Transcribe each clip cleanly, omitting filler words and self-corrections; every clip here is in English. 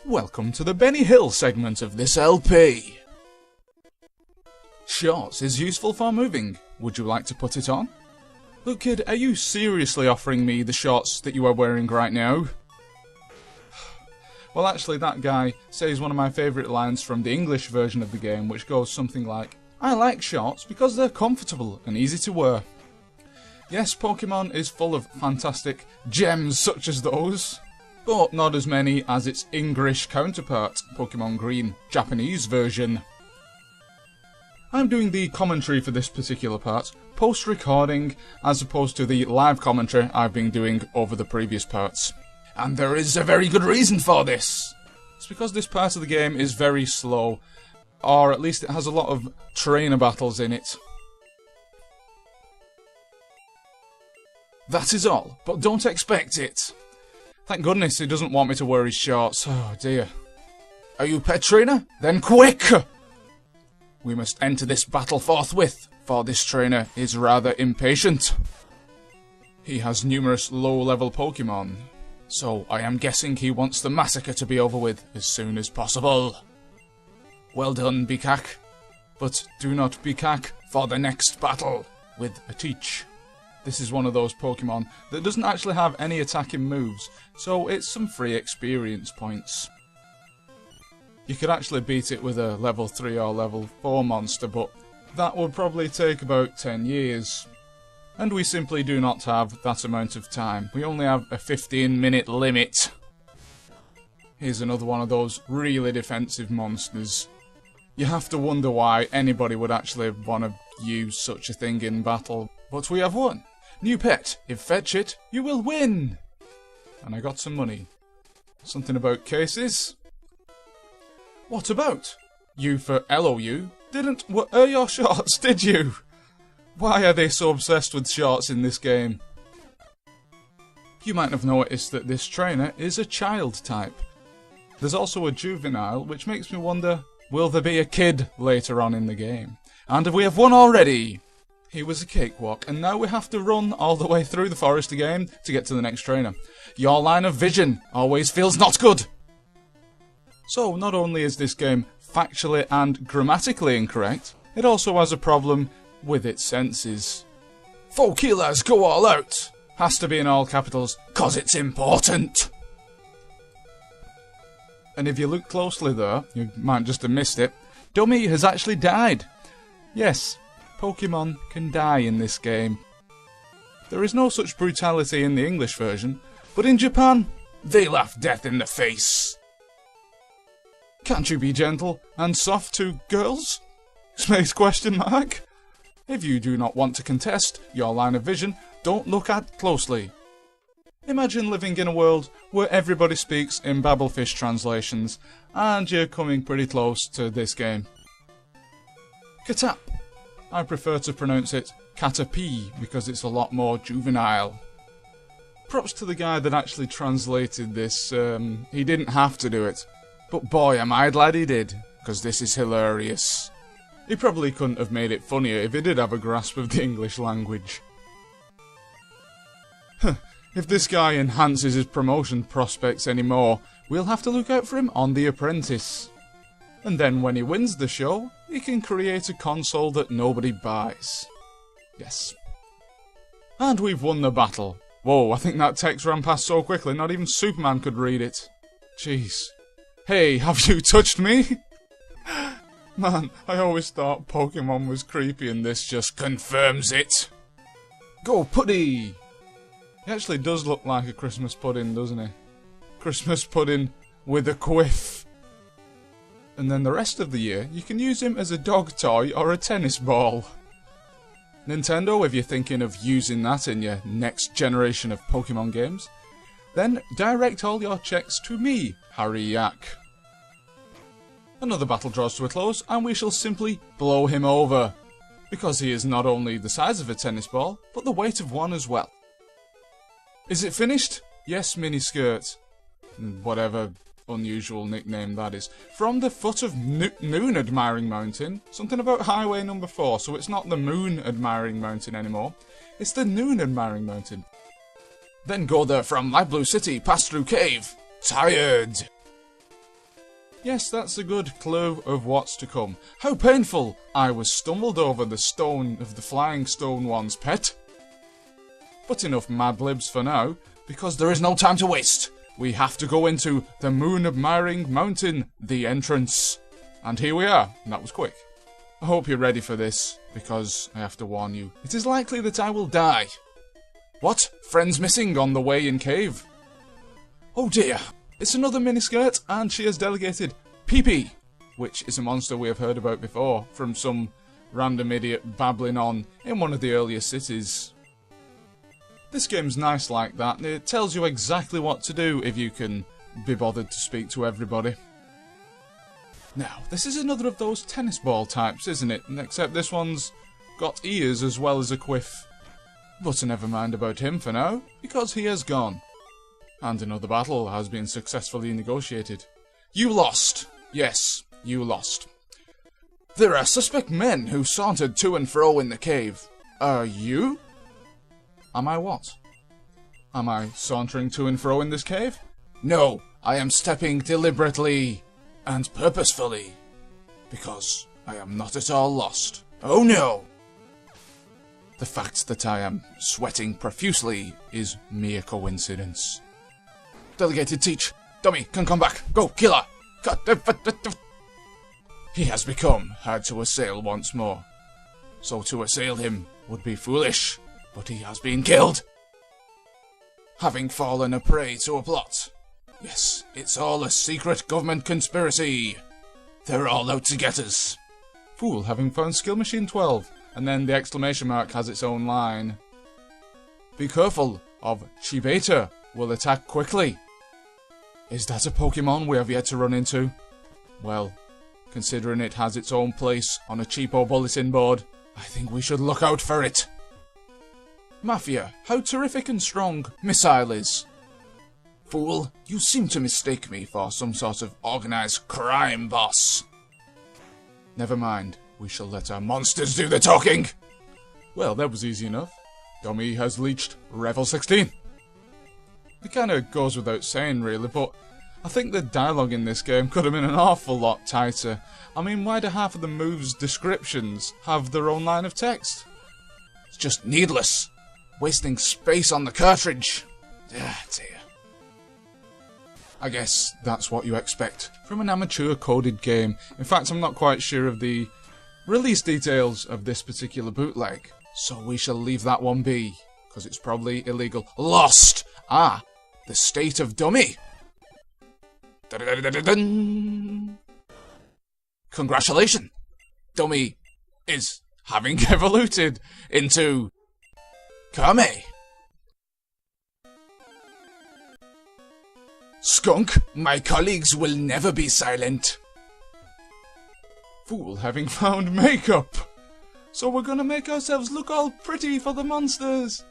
Welcome to the Benny Hill segment of this LP. Shorts is useful for moving. Would you like to put it on? Look kid, are you seriously offering me the shorts that you are wearing right now? Well actually that guy says one of my favourite lines from the English version of the game, which goes something like, I like shorts because they're comfortable and easy to wear. Yes, Pokemon is full of fantastic gems such as those, but not as many as its English counterpart, Pokemon Green, Japanese version. I'm doing the commentary for this particular part, post-recording, as opposed to the live commentary I've been doing over the previous parts. And there is a very good reason for this! It's because this part of the game is very slow, or at least it has a lot of trainer battles in it. That is all, but don't expect it. Thank goodness he doesn't want me to wear his shorts. Oh dear. Are you pet trainer? Then quick! We must enter this battle forthwith, for this trainer is rather impatient. He has numerous low-level Pokemon, so I am guessing he wants the massacre to be over with as soon as possible. Well done, Bikak. But do not Bikak for the next battle with a teach. This is one of those Pokemon that doesn't actually have any attacking moves, so it's some free experience points. You could actually beat it with a level 3 or level 4 monster, but that would probably take about 10 years. And we simply do not have that amount of time. We only have a 15-minute limit. Here's another one of those really defensive monsters. You have to wonder why anybody would actually want to use such a thing in battle. But we have one. New pet. If fetch it, you will win. And I got some money. Something about cases? What about? U for LOU didn't wear your shorts, did you? Why are they so obsessed with shorts in this game? You might have noticed that this trainer is a child type. There's also a juvenile, which makes me wonder, will there be a kid later on in the game? And we have one already! He was a cakewalk, and now we have to run all the way through the forest again to get to the next trainer. Your line of vision always feels not good! So, not only is this game factually and grammatically incorrect, it also has a problem with its senses. 4 killers go all out! Has to be in all capitals, 'cause it's important! And if you look closely there, you might just have missed it, Dummy has actually died! Yes, Pokemon can die in this game. There is no such brutality in the English version, but in Japan, they laugh death in the face. Can't you be gentle and soft to girls? Space question mark? If you do not want to contest your line of vision, don't look at closely. Imagine living in a world where everybody speaks in Babelfish translations, and you're coming pretty close to this game. Katap. I prefer to pronounce it Caterpie because it's a lot more juvenile. Props to the guy that actually translated this, he didn't have to do it. But boy am I glad he did, because this is hilarious. He probably couldn't have made it funnier if he did have a grasp of the English language. If this guy enhances his promotion prospects anymore, we'll have to look out for him on The Apprentice. And then when he wins the show, he can create a console that nobody buys. Yes. And we've won the battle. Whoa, I think that text ran past so quickly, not even Superman could read it. Jeez. Hey, have you touched me? Man, I always thought Pokemon was creepy and this just confirms it. Go Puddy! He actually does look like a Christmas pudding, doesn't he? Christmas pudding with a quiff. And then the rest of the year, you can use him as a dog toy or a tennis ball. Nintendo, if you're thinking of using that in your next generation of Pokemon games, then direct all your checks to me, Harry Yak. Another battle draws to a close, and we shall simply blow him over, because he is not only the size of a tennis ball, but the weight of one as well. Is it finished? Yes, miniskirt. Whatever unusual nickname that is. From the foot of Noon Admiring Mountain, something about highway number 4, so it's not the Moon Admiring Mountain anymore, it's the Noon Admiring Mountain. Then go there from Light Blue City, pass through cave. Tired. Yes, that's a good clue of what's to come. How painful! I was stumbled over the stone of the flying stone one's pet. But enough Mad Libs for now, because there is no time to waste. We have to go into the moon-admiring mountain, the entrance. And here we are, and that was quick. I hope you're ready for this, because I have to warn you, it is likely that I will die. What? Friends missing on the way in cave? Oh dear, it's another miniskirt, and she has delegated PP, which is a monster we have heard about before, from some random idiot babbling on in one of the earlier cities. This game's nice like that, it tells you exactly what to do if you can be bothered to speak to everybody. Now, this is another of those tennis ball types, isn't it? Except this one's got ears as well as a quiff. But never mind about him for now, because he has gone. And another battle has been successfully negotiated. You lost. Yes, you lost. There are suspect men who sauntered to and fro in the cave. You? Am I what? Am I sauntering to and fro in this cave? No, I am stepping deliberately and purposefully, because I am not at all lost. Oh no! The fact that I am sweating profusely is mere coincidence. Delegated teach. Dummy, can come back. Go, killer! He has become hard to assail once more. So to assail him would be foolish, but he has been killed. Having fallen a prey to a plot. Yes, it's all a secret government conspiracy. They're all out to get us. Fool, having found skill machine 12. And then the exclamation mark has its own line. Be careful of chibater, will attack quickly. Is that a Pokemon we have yet to run into? Well, considering it has its own place on a cheapo bulletin board, I think we should look out for it. Mafia, how terrific and strong Missile is. Fool, you seem to mistake me for some sort of organised crime boss. Never mind, we shall let our monsters do the talking. Well, that was easy enough. Dummy has reached level 16. It kinda goes without saying really, but I think the dialogue in this game could have been an awful lot tighter. I mean, why do half of the moves' descriptions have their own line of text? It's just needless. Wasting space on the cartridge. Ah, dear. I guess that's what you expect from an amateur coded game. In fact, I'm not quite sure of the release details of this particular bootleg, so we shall leave that one be, because it's probably illegal. Lost! Ah, the state of dummy. Dun-dun-dun-dun-dun. Congratulation! Dummy is having evoluted into Kame. Skunk, my colleagues will never be silent. Fool, having found makeup. So we're gonna make ourselves look all pretty for the monsters.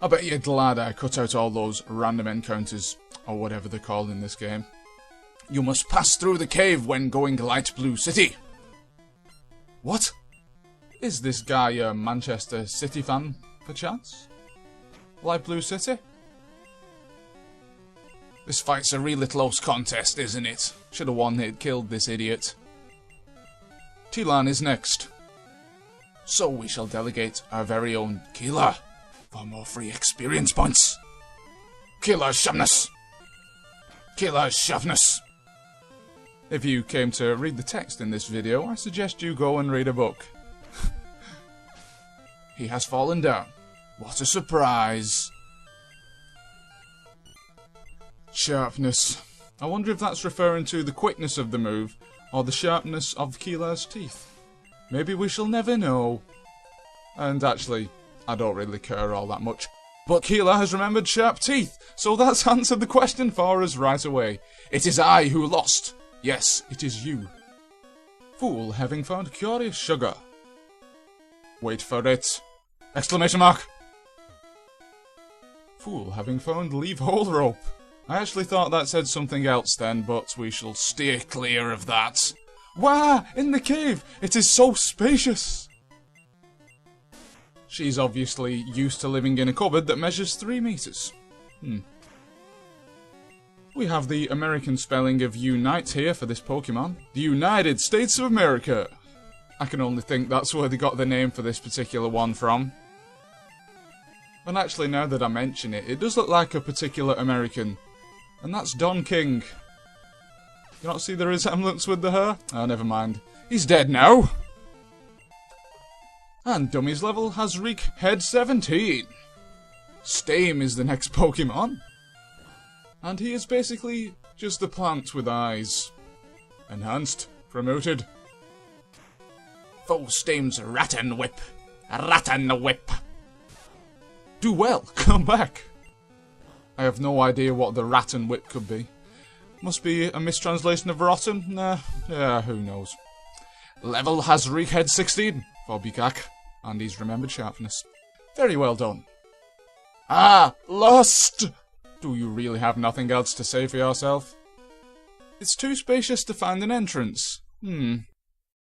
I bet you're glad I cut out all those random encounters, or whatever they're called in this game. You must pass through the cave when going Light Blue City. What? Is this guy a Manchester City fan, perchance? Light Blue City? This fight's a really close contest, isn't it? Should have won it, killed this idiot. Tilan is next. So we shall delegate our very own Killer for more free experience points. Killer Shavness! Killer Shavness! If you came to read the text in this video, I suggest you go and read a book. He has fallen down. What a surprise! Sharpness. I wonder if that's referring to the quickness of the move, or the sharpness of Keeler's teeth. Maybe we shall never know. And actually, I don't really care all that much. But Keeler has remembered sharp teeth, so that's answered the question for us right away. It is I who lost. Yes, it is you. Fool, having found curious sugar. Wait for it. Exclamation mark. Fool, having found leave hole rope. I actually thought that said something else then, but we shall steer clear of that. Wah! In the cave! It is so spacious! She's obviously used to living in a cupboard that measures 3 meters. We have the American spelling of unite here for this Pokemon. The United States of America. I can only think that's where they got the name for this particular one from. And actually, now that I mention it, it does look like a particular American. And that's Don King. You not see the resemblance with the hair? Oh, never mind. He's dead now. And Dummy's level has Reek Head 17. Stame is the next Pokemon. And he is basically just a plant with eyes. Enhanced. Promoted. Full Stame's Rattan Whip. Rattan Whip. Do well. Come back. I have no idea what the Rattan Whip could be. Must be a mistranslation of rotten? Nah. Yeah, who knows. Level has Reek Head 16 for Bikak. And he's remembered sharpness. Very well done. Ah! Lost! Do you really have nothing else to say for yourself? It's too spacious to find an entrance.